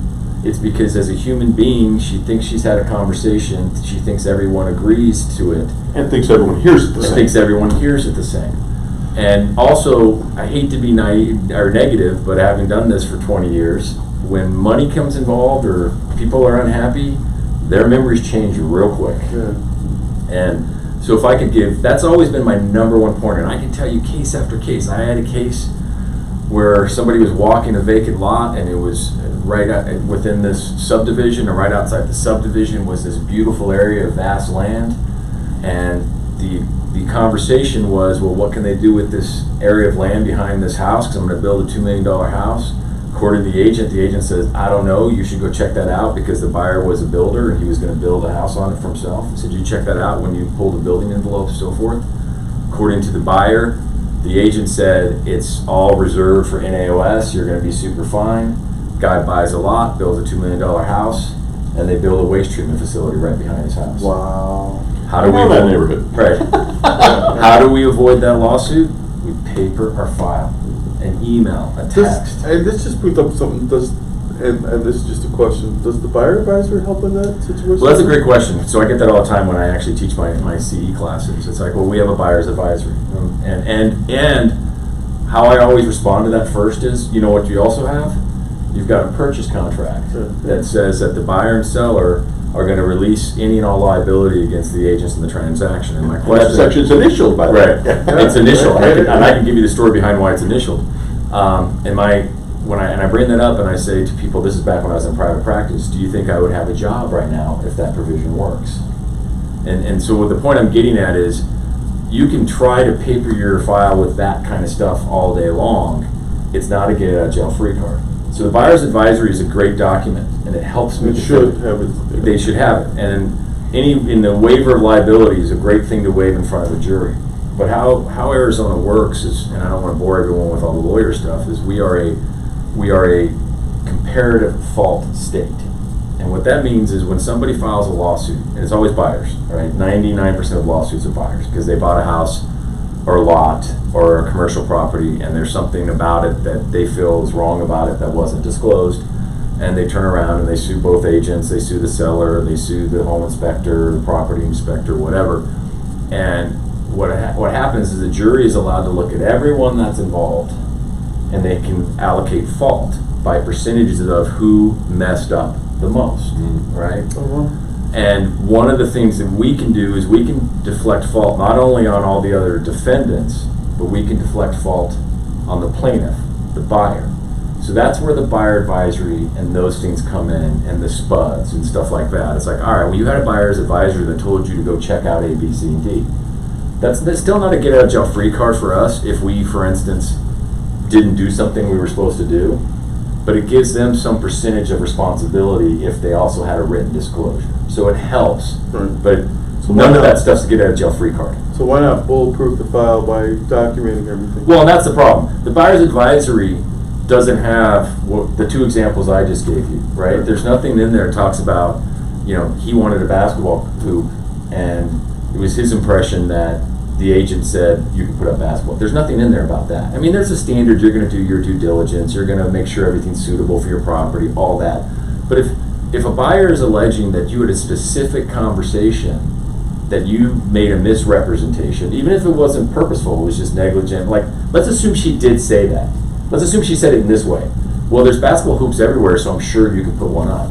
It's because as a human being, she thinks she's had a conversation, she thinks everyone agrees to it. And thinks everyone hears it the And same. thinks everyone hears it the same. And also, I hate to be naive or negative, but having done this for 20 years, when money comes involved or people are unhappy, their memories change real quick. Yeah. And so if I could give, that's always been my number one pointer. And I can tell you case after case. I had a case where somebody was walking a vacant lot, and it was right within this subdivision, or right outside the subdivision was this beautiful area of vast land. And the conversation was, well, what can they do with this area of land behind this house? Because I'm going to build a $2 million house. According to the agent says, I don't know, you should go check that out, because the buyer was a builder and he was going to build a house on it for himself. I said, you check that out when you pull the building envelope and so forth. According to the buyer, the agent said, it's all reserved for NAOS, you're going to be super fine. Guy buys a lot, builds a $2 million house, and they build a waste treatment facility right behind his house. Wow. How do we I know that avoid- neighborhood. Right. How do we avoid that lawsuit? We paper our file, an email, a text. And this just brings up something, and this is just a question, does the buyer advisor help in that situation? Well, that's a great question. So I get that all the time when I actually teach my CE classes. It's like, well, we have a buyer's advisory. And how I always respond to that first is, you know what you also have? You've got a purchase contract that says that the buyer and seller are going to release any and all liability against the agents in the transaction. And my That question, section's initialed by right? that. It's initial, and I can give you the story behind why it's initialed. And I bring that up and I say to people, this is back when I was in private practice. Do you think I would have a job right now if that provision works? And so what the point I'm getting at is, you can try to paper your file with that kind of stuff all day long. It's not a get out of jail free card. So the buyer's advisory is a great document, and it helps me. It should have it. They should have it. And in the waiver of liability is a great thing to waive in front of a jury. But how Arizona works is, and I don't want to bore everyone with all the lawyer stuff, is we are a comparative fault state. And what that means is when somebody files a lawsuit, and it's always buyers, right? 99% of lawsuits are buyers, because they bought a house or a lot or a commercial property, and there's something about it that they feel is wrong about it that wasn't disclosed, and they turn around and they sue both agents, they sue the seller, they sue the home inspector, the property inspector, whatever. And what happens is the jury is allowed to look at everyone that's involved, and they can allocate fault by percentages of who messed up the most, right? And one of the things that we can do is we can deflect fault not only on all the other defendants, but we can deflect fault on the plaintiff, the buyer. So that's where the buyer advisory and those things come in, and the SPUDs and stuff like that. It's like, all right, well, you had a buyer's advisory that told you to go check out A, B, C, and D. That's still not a get out of jail free card for us if we, for instance, didn't do something we were supposed to do, but it gives them some percentage of responsibility if they also had a written disclosure. So it helps, Right. but So none why of not? that stuff's a get out of jail free card. So why not bulletproof the file by documenting everything? Well, and that's the problem. The buyer's advisory doesn't have the two examples I just gave you, right? There's nothing in there that talks about, he wanted a basketball hoop, and it was his impression that the agent said you can put up basketball. There's nothing in there about that. I mean, there's a standard. You're going to do your due diligence. You're going to make sure everything's suitable for your property, all that. But if a buyer is alleging that you had a specific conversation, that you made a misrepresentation, even if it wasn't purposeful, it was just negligent. Like, let's assume she did say that. Let's assume she said it in this way. Well, there's basketball hoops everywhere, so I'm sure you could put one up.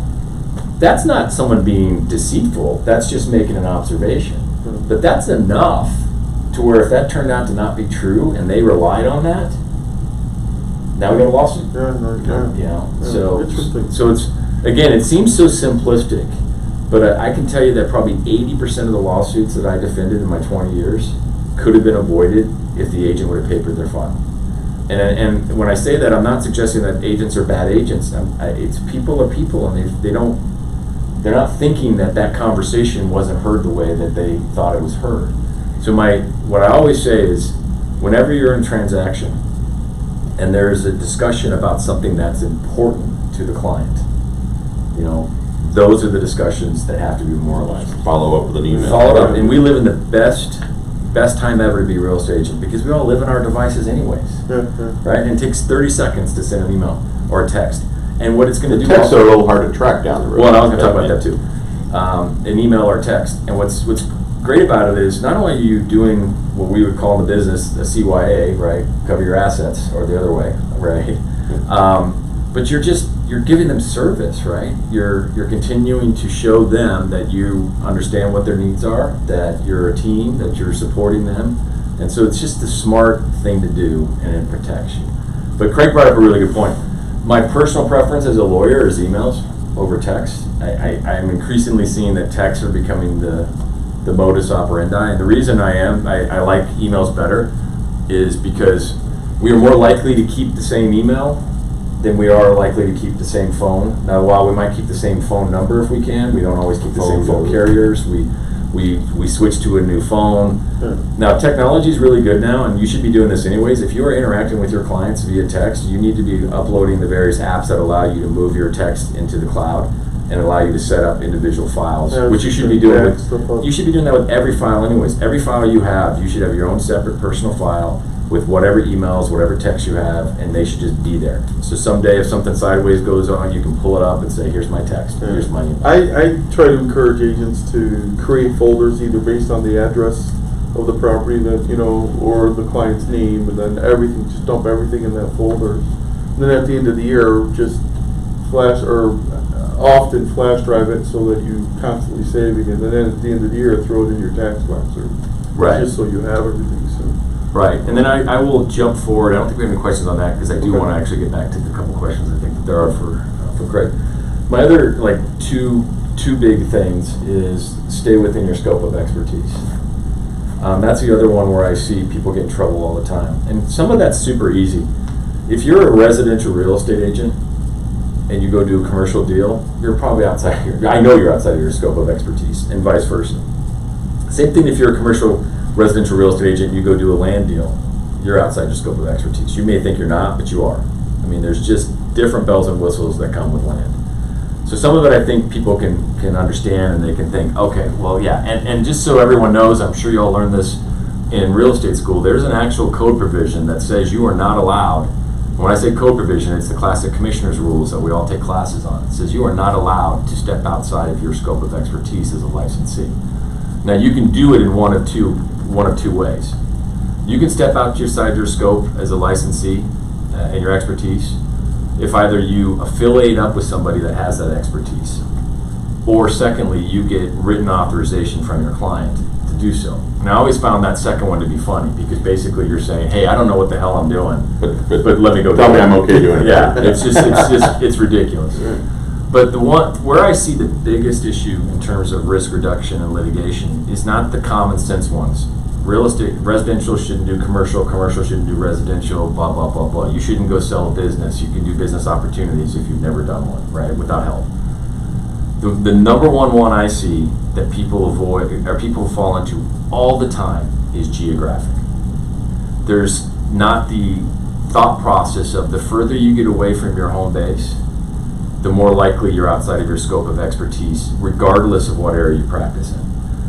That's not someone being deceitful. That's just making an observation. But that's enough to where if that turned out to not be true and they relied on that, now we got a lawsuit. Interesting. So it's, again, it seems so simplistic, but I can tell you that probably 80% of the lawsuits that I defended in my 20 years could have been avoided if the agent would have papered their file. And when I say that, I'm not suggesting that agents are bad agents. It's people are people, and they're not thinking that conversation wasn't heard the way that they thought it was heard. So what I always say is, whenever you're in a transaction and there's a discussion about something that's important to the client, those are the discussions that have to be memorialized. Follow up with an email. Follow up, and we live in the best time ever to be a real estate agent, because we all live in our devices anyways, right? And it takes 30 seconds to send an email or a text. And what it's going to do... Texts are a little hard to track down the road. Well, I was going to talk about that too. An email or text. And what's great about it is not only are you doing what we would call in the business a CYA, right? Cover your assets, or the other way, right? But you're giving them service, right? You're continuing to show them that you understand what their needs are, that you're a team, that you're supporting them. And so it's just a smart thing to do, and it protects you. But Craig brought up a really good point. My personal preference as a lawyer is emails over text. I'm increasingly seeing that texts are becoming the modus operandi. And the reason I like emails better is because we are more likely to keep the same email than we are likely to keep the same phone. Now, while we might keep the same phone number if we can, we don't always keep the same phone carriers. We switch to a new phone. Now, technology is really good now, and you should be doing this anyways. If you are interacting with your clients via text, you need to be uploading the various apps that allow you to move your text into the cloud and allow you to set up individual files, which you should be doing. You should be doing that with every file anyways. Every file you should have your own separate personal file with whatever emails, whatever text you have, and they should just be there. So someday if something sideways goes on, you can pull it up and say, here's my text, here's my email. I try to encourage agents to create folders either based on the address of the property that, or the client's name, and then just dump everything in that folder. And then at the end of the year, just often flash drive it so that you constantly saving it. And then at the end of the year, throw it in your tax box, just so you have everything. So. Right, and then I will jump forward. I don't think we have any questions on that, because I do want to actually get back to the couple questions I think that there are for Craig. My other two big things is stay within your scope of expertise. That's the other one where I see people get in trouble all the time, and some of that's super easy. If you're a residential real estate agent and you go do a commercial deal, you're probably I know you're outside of your scope of expertise, and vice versa. Same thing if you're a commercial residential real estate agent, you go do a land deal, you're outside your scope of expertise. You may think you're not, but you are. I mean, there's just different bells and whistles that come with land. So some of it I think people can understand, and they can think, okay, well, yeah. And just so everyone knows, I'm sure you all learned this in real estate school, there's an actual code provision that says you are not allowed. When I say code provision, it's the classic commissioner's rules that we all take classes on. It says you are not allowed to step outside of your scope of expertise as a licensee. Now, you can do it in one of two ways. You can step outside your scope as a licensee and your expertise if either you affiliate up with somebody that has that expertise, or secondly, you get written authorization from your client to do so. And I always found that second one to be funny, because basically you're saying, hey, I don't know what the hell I'm doing, but let me go. Tell me I'm okay doing it. Yeah, it's ridiculous. But where I see the biggest issue in terms of risk reduction and litigation is not the common sense ones. Residential shouldn't do commercial shouldn't do residential, blah, blah, blah, blah. You shouldn't go sell a business. You can do business opportunities if you've never done one, right, without help. The number one I see that people avoid, or people fall into all the time, is geographic. There's not the thought process of the further you get away from your home base, the more likely you're outside of your scope of expertise, regardless of what area you practice in.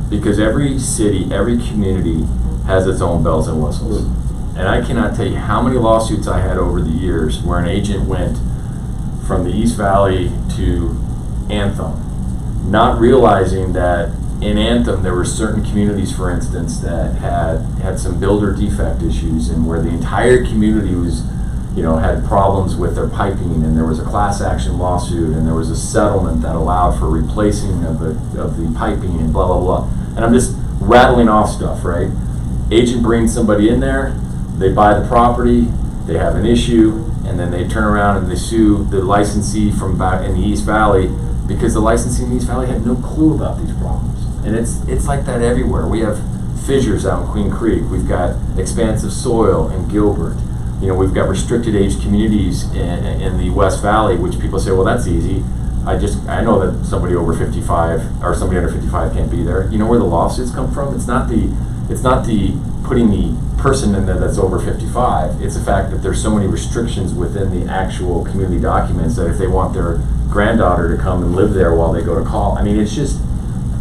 Because every city, every community has its own bells and whistles. And I cannot tell you how many lawsuits I had over the years where an agent went from the East Valley to Anthem, not realizing that in Anthem there were certain communities, for instance, that had some builder defect issues, and where the entire community was, had problems with their piping, and there was a class action lawsuit, and there was a settlement that allowed for replacing of the piping, and blah, blah, blah. And I'm just rattling off stuff, right? Agent brings somebody in there, they buy the property, they have an issue, and then they turn around and they sue the licensee from back in the East Valley, because the licensee in the East Valley had no clue about these problems. And it's like that everywhere. We have fissures out in Queen Creek. We've got expansive soil in Gilbert. You know, we've got restricted age communities in the West Valley, which people say, well, that's easy. I know that somebody over 55 or somebody under 55 can't be there. You know where the lawsuits come from? It's not the putting the person in there that's over 55. It's the fact that there's so many restrictions within the actual community documents that if they want their granddaughter to come and live there while they go to call, I mean, it's just,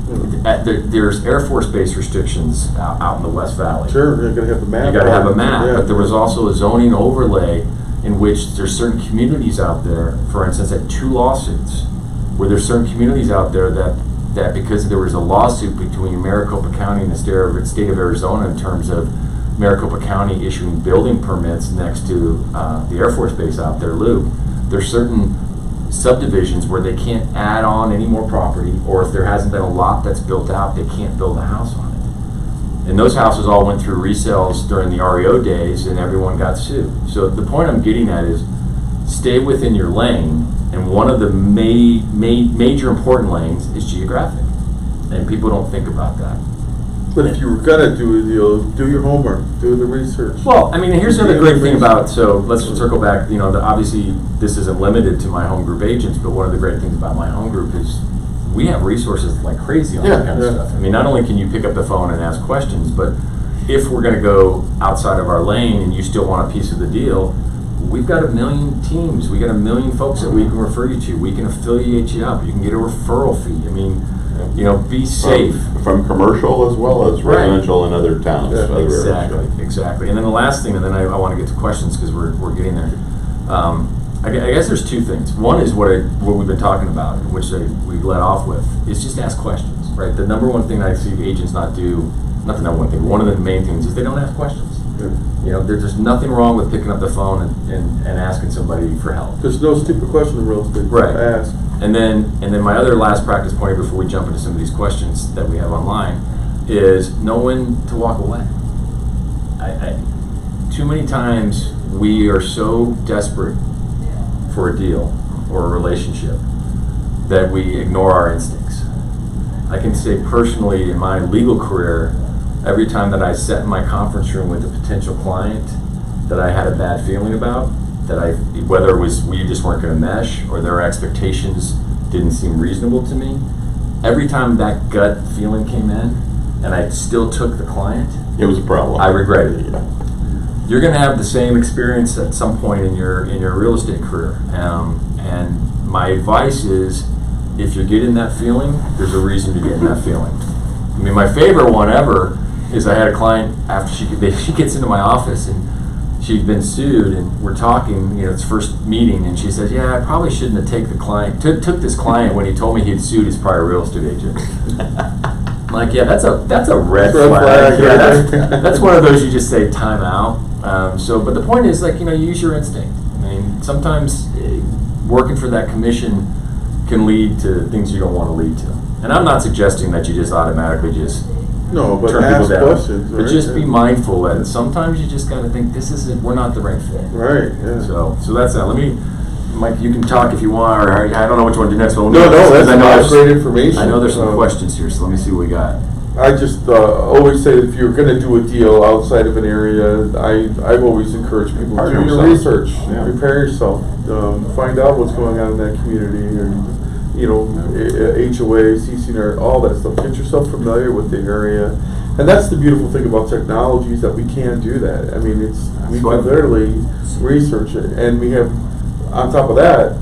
there's Air Force Base restrictions out in the West Valley. Sure, you're gonna have the map. You gotta have a map, Yeah. but there was also a zoning overlay in which there's certain communities out there, for instance, at 2 lawsuits, where there's certain communities out there that because there was a lawsuit between Maricopa County and the state of Arizona in terms of Maricopa County issuing building permits next to the Air Force Base out there, Lou, there's certain subdivisions where they can't add on any more property, or if there hasn't been a lot that's built out, they can't build a house on it. And those houses all went through resales during the REO days, and everyone got sued. So the point I'm getting at is stay within your lane, and one of the major important lanes is geographic, and people don't think about that. But if you were gonna do a deal, do your homework, do the research. Well, I mean, here's another great thing about, so let's circle back, you know, obviously this isn't limited to my home group agents, but one of the great things about my home group is we have resources like crazy on that kind of stuff. I mean, not only can you pick up the phone and ask questions, but if we're gonna go outside of our lane and you still want a piece of the deal, we've got 1 million teams, we got 1 million folks that we can refer you to, we can affiliate you up, you can get a referral fee. I mean, you know, be safe. From commercial as well as residential in other towns. Yeah, other areas. Exactly. And then the last thing, and then I want to get to questions because we're getting there. I guess there's 2 things. One is what we've been talking about, which we led off with, is just ask questions, right? The number one thing I see agents not do, not the number one thing, one of the main things is they don't ask questions. Yeah. You know, there's nothing wrong with picking up the phone and asking somebody for help. There's no stupid question in real estate. Right. Ask. And then my other last practice point before we jump into some of these questions that we have online is know when to walk away. Too many times we are so desperate for a deal or a relationship that we ignore our instincts. I can say personally in my legal career, every time that I sat in my conference room with a potential client that I had a bad feeling about, whether it was we just weren't going to mesh or their expectations didn't seem reasonable to me, every time that gut feeling came in and I still took the client, It was a problem. I regretted it. Yeah. You're going to have the same experience at some point in your real estate career. And my advice is, if you're getting that feeling, there's a reason to get in that feeling. I mean, my favorite one ever is I had a client after she gets into my office and she'd been sued, and we're talking, you know, it's first meeting, and she says, yeah, I probably shouldn't have took this client when he told me he'd sued his prior real estate agent. I'm like, yeah, that's a red flag. Yeah, that's one of those you just say time out. But the point is, like, you know, use your instinct. I mean, sometimes working for that commission can lead to things you don't want to lead to. And I'm not suggesting that you just automatically just No, but turn ask people down. questions. But right? just be mindful that sometimes you just got to think we're not the right fit. Right, yeah. So that's that. Let me, Mike, you can talk if you want, or I don't know what you want to do next. But No, that's I know great information. I know there's some questions here, so let me see what we got. I just always say that if you're going to do a deal outside of an area, I've always encouraged people to Prepare do your yourself. research, Yeah. prepare yourself, find out what's going on in that community, and you know, HOA, CCNR, all that stuff. Get yourself familiar with the area, and that's the beautiful thing about technology is that we can do that. I mean, we can literally research it, and we have on top of that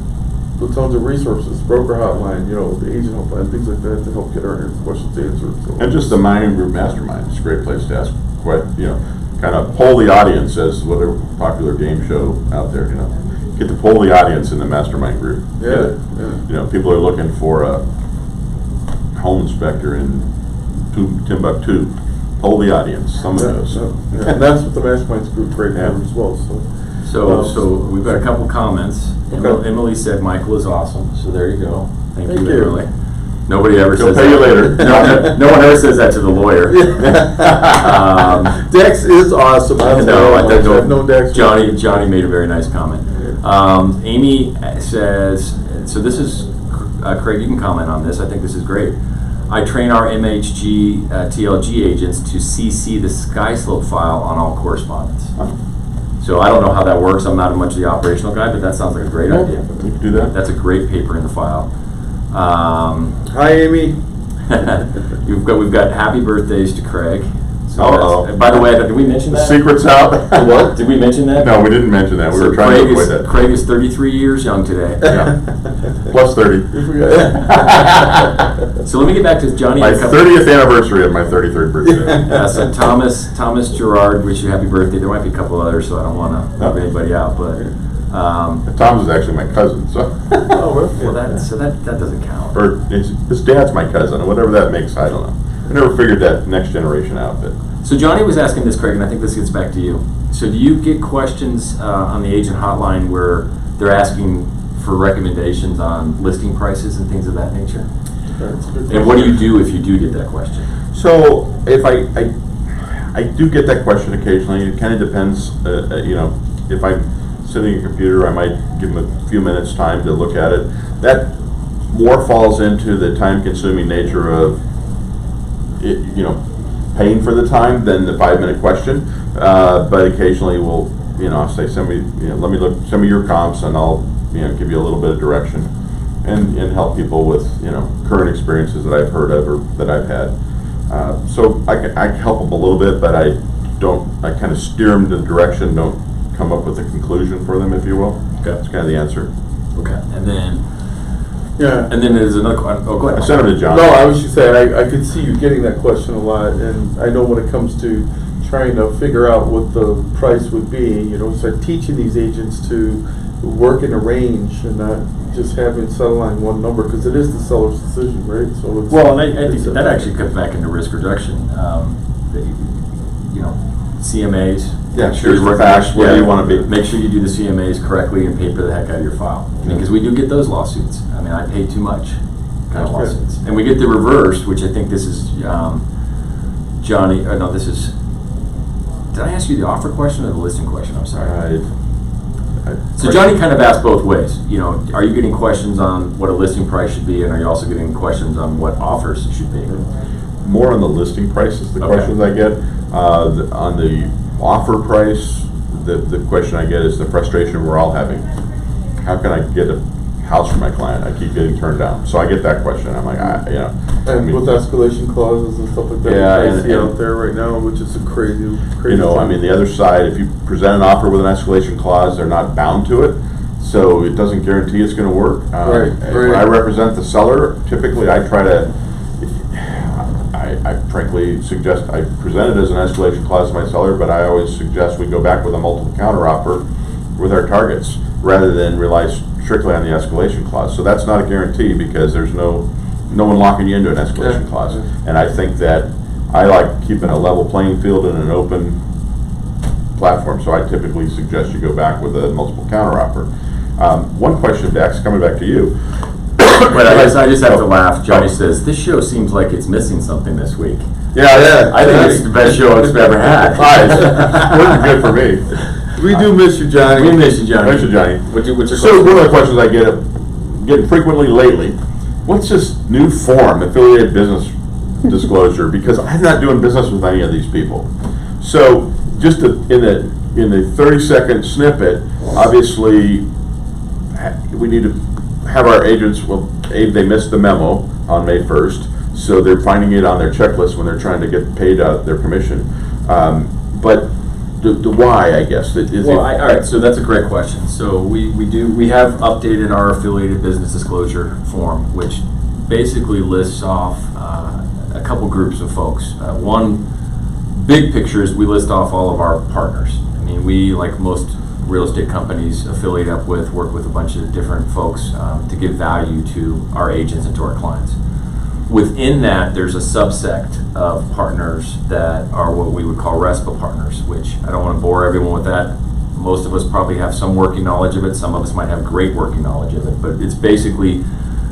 tons of resources, broker hotline, you know, the agent hotline, things like that to help get our questions answered. So. And just the mining group mastermind. It's a great place to ask, kind of poll the audience as whatever popular game show out there, you know. Get to poll the audience in the mastermind group. Yeah. You know, people are looking for a home inspector in Timbuktu. Poll the audience. Someone knows. Yeah. And that's what the masterminds group great for as well. So we've got a couple comments. Okay. Emily said Michael is awesome, so there you go. Thank you, Thank you. Emily. Nobody ever He'll says pay that. you later. No one ever says that to the lawyer. Dex is awesome. I've known Dex. Johnny made a very nice comment. Amy says, so this is, Craig, you can comment on this. I think this is great. I train our MHG TLG agents to CC the SkySlope file on all correspondence. So I don't know how that works. I'm not much of the operational guy, but that sounds like a great idea. You can do that. That's a great paper in the file. Hi, Amy. we've got happy birthdays to Craig. So Uh-oh. by the way, did we mention that? Secret's out. What? Did we mention that? No, we didn't mention that. We So were trying Craig to avoid that. Craig is 33 years young today. Yeah. Plus 30. So let me get back to Johnny. My 30th anniversary of my 33rd birthday. So Thomas Gerard, wish you happy birthday. There might be a couple others, so I don't want to leave anybody out. But Tom's is actually my cousin, so. well, that doesn't count. Or his dad's my cousin, or whatever that makes, I don't know. I never figured that next generation out, but. So Johnny was asking this, Craig, and I think this gets back to you. So do you get questions on the agent hotline where they're asking for recommendations on listing prices and things of that nature? And what do you do if you do get that question? So if I do get that question occasionally. It kind of depends, if I'm sitting at a computer, I might give them a few minutes time to look at it. That more falls into the time-consuming nature of paying for the time than the 5-minute question. But occasionally we'll, I'll say, send me your comps, and I'll, give you a little bit of direction and help people with, current experiences that I've heard of or that I've had. So I help them a little bit, but I kind of steer them to the direction, don't come up with a conclusion for them, if you will. Okay. That's kind of the answer. Okay. And then Yeah. And then there's another question. Oh, go ahead. I sent him to John. No, I was just saying, I could see you getting that question a lot, and I know when it comes to trying to figure out what the price would be, start teaching these agents to work in a range and not just having settle on one number, because it is the seller's decision, right? So it's, well, and I think that actually comes back into risk reduction. CMAs. Yeah, make sure. you work Facts, where you want to be. Make sure you do the CMAs correctly and paper the heck out of your file. Because we do get those lawsuits. I mean, I pay too much kind of lawsuits. And we get the reverse, which I think this is Johnny. No, this is. Did I ask you the offer question or the listing question? I'm sorry. So Johnny kind of asked both ways. Are you getting questions on what a listing price should be, and are you also getting questions on what offers should be? More on the listing prices, the questions I get. On the offer price, the question I get is the frustration we're all having. How can I get a house for my client? I keep getting turned down. So I get that question. I'm like, And with escalation clauses and stuff like that, I see out there right now, which is a crazy thing. the other side, if you present an offer with an escalation clause, they're not bound to it. So it doesn't guarantee it's going to work. Right. When I represent the seller, typically I try to, I frankly suggest, I present it as an escalation clause to my seller, but I always suggest we go back with a multiple counteroffer with our targets, rather than rely strictly on the escalation clause. So that's not a guarantee, because there's no one locking you into an escalation clause. And I think that I like keeping a level playing field and an open platform. So I typically suggest you go back with a multiple counteroffer. One question, Dax, coming back to you. But I just have to laugh. Johnny says, this show seems like it's missing something this week. Yeah. I think it's the best show it's ever had. Wasn't good for me. We do miss you, Johnny. We miss you, Johnny. Miss you, Johnny. What's your So question? one of the questions I get frequently lately, what's this new form, affiliated business disclosure? Because I'm not doing business with any of these people. So just in the 30-second snippet, obviously we need to have our agents, they missed the memo on May 1st, so they're finding it on their checklist when they're trying to get paid out their commission. But the why, I guess. All right, so that's a great question. So we have updated our affiliated business disclosure form, which basically lists off a couple groups of folks. One big picture is we list off all of our partners. I mean, we, like most real estate companies, affiliate up with, work with a bunch of different folks to give value to our agents and to our clients. Within that, there's a subsect of partners that are what we would call RESPA partners, which I don't want to bore everyone with that. Most of us probably have some working knowledge of it. Some of us might have great working knowledge of it. But it's basically,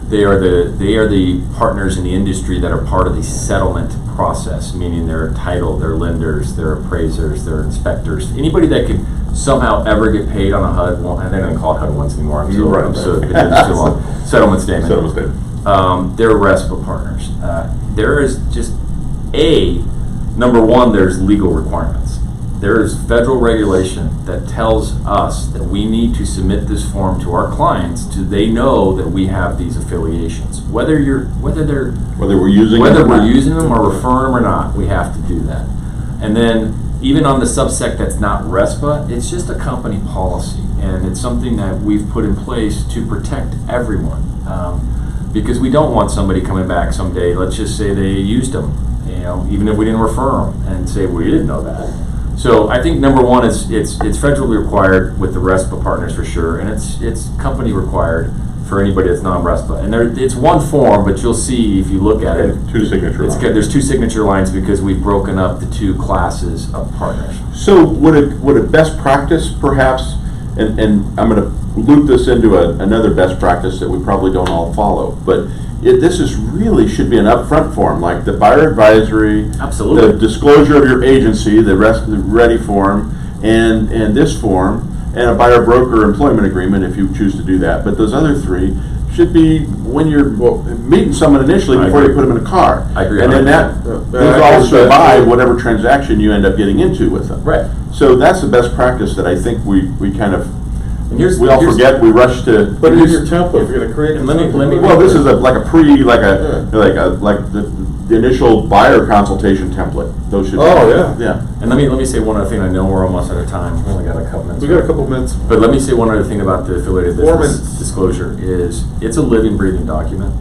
they are the partners in the industry that are part of the settlement process, meaning they're title, they're lenders, they're appraisers, they're inspectors. Anybody that could somehow ever get paid on a HUD, and they don't call it HUD once anymore. I'm so been doing this too long. Settlement statement. they're RESPA partners. There is just number one, there's legal requirements. There is federal regulation that tells us that we need to submit this form to our clients they know that we have these affiliations. Whether we're using them or refer them or not, we have to do that. And then even on the subsect that's not RESPA, it's just a company policy, and it's something that we've put in place to protect everyone. Because we don't want somebody coming back someday, let's just say they used them, even if we didn't refer them, and say we didn't know that. So I think number one is it's federally required with the RESPA partners for sure, and it's company required for anybody that's non-RESPA. And it's one form, but you'll see if you look at it, Two signature lines. there's two signature lines because we've broken up the two classes of partners. So would a best practice perhaps, and I'm going to loop this into another best practice that we probably don't all follow, but this should be an upfront form, like the buyer advisory, Absolutely. the disclosure of your agency, the ready form, and this form, and a buyer broker employment agreement if you choose to do that. But those other three should be when you're meeting someone initially before you put them in a car. I agree. And then those all survive whatever transaction you end up getting into with them. Right. So that's the best practice that I think we kind of. And We all forget. We rush to. But here's your template. If you're gonna create. And let me. Well, this is like the initial buyer consultation template. Those should. Oh, yeah. Yeah. And let me say one other thing. I know we're almost out of time. We only got a couple minutes. We got a couple minutes. But let me say one other thing about the affiliated 4 business minutes. disclosure is it's a living, breathing document.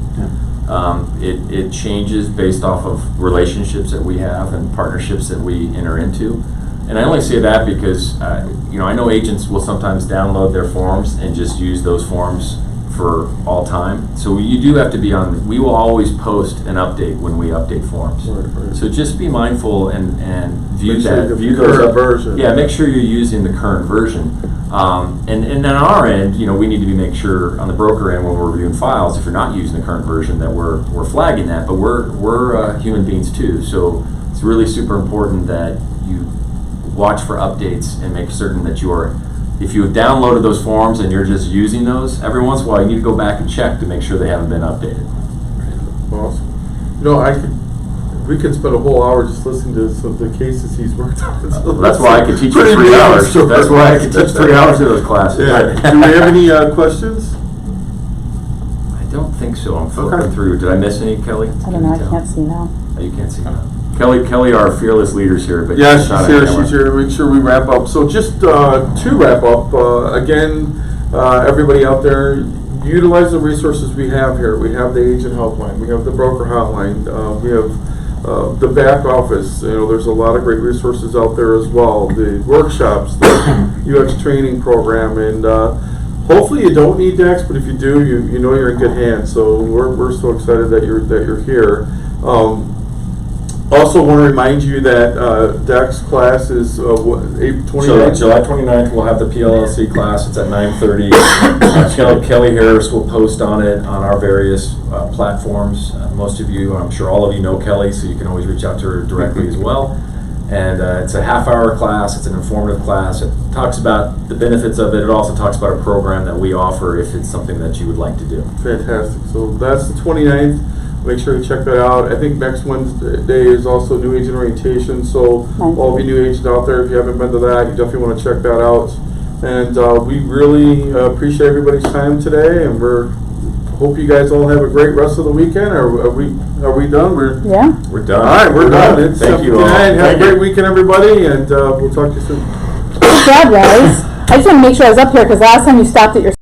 It changes based off of relationships that we have and partnerships that we enter into. And I only say that because I know agents will sometimes download their forms and just use those forms for all time. So you do have to be on. We will always post an update when we update forms. Right. So just be mindful and view Make sure that. the View current those version. Yeah, make sure you're using the current version. And then on our end, we need to make sure on the broker end when we're reviewing files, if you're not using the current version, that we're flagging that. But we're human beings too, so it's really super important that you watch for updates and make certain that if you have downloaded those forms and you're just using those, every once in a while you need to go back and check to make sure they haven't been updated. Awesome. We could spend a whole hour just listening to some of the cases he's worked on. So That's why I could teach you pretty 3 hours. amazing. That's why I could teach 3 hours of those classes. Yeah. Do we have any questions? I don't think so. I'm flipping Okay. through. Did I miss any, Kelly? I don't know, I can't see now. Oh, you can't see that. Kelly, our fearless leader's here, but Yeah, she's not she's on here. camera. She's here to make sure we wrap up. So just to wrap up, again, everybody out there, utilize the resources we have here. We have the agent helpline. We have the broker hotline. We have the back office. There's a lot of great resources out there as well. The workshops, the UX training program, and hopefully you don't need DEX, but if you do, you know you're in good hands. So we're so excited that you're here. Also want to remind you that DEX class is April 29th? So July 29th, we'll have the PLLC class. It's at 9:30. Kelly Harris will post on it on our various platforms. Most of you, I'm sure all of you know Kelly, so you can always reach out to her directly as well. And it's a half-hour class. It's an informative class. It talks about the benefits of it. It also talks about a program that we offer if it's something that you would like to do. Fantastic. So that's the 29th. Make sure you check that out. I think next Wednesday is also new agent orientation. So all of you new agents out there, if you haven't been to that, you definitely want to check that out. And we really appreciate everybody's time today. And hope you guys all have a great rest of the weekend. Are we done? We're Yeah. done. All right, we're done. It's Thank you all. 7:59. Have Thank a great you. weekend, everybody, and we'll talk to you soon. Good job, guys. I just want to make sure I was up here because last time you stopped at your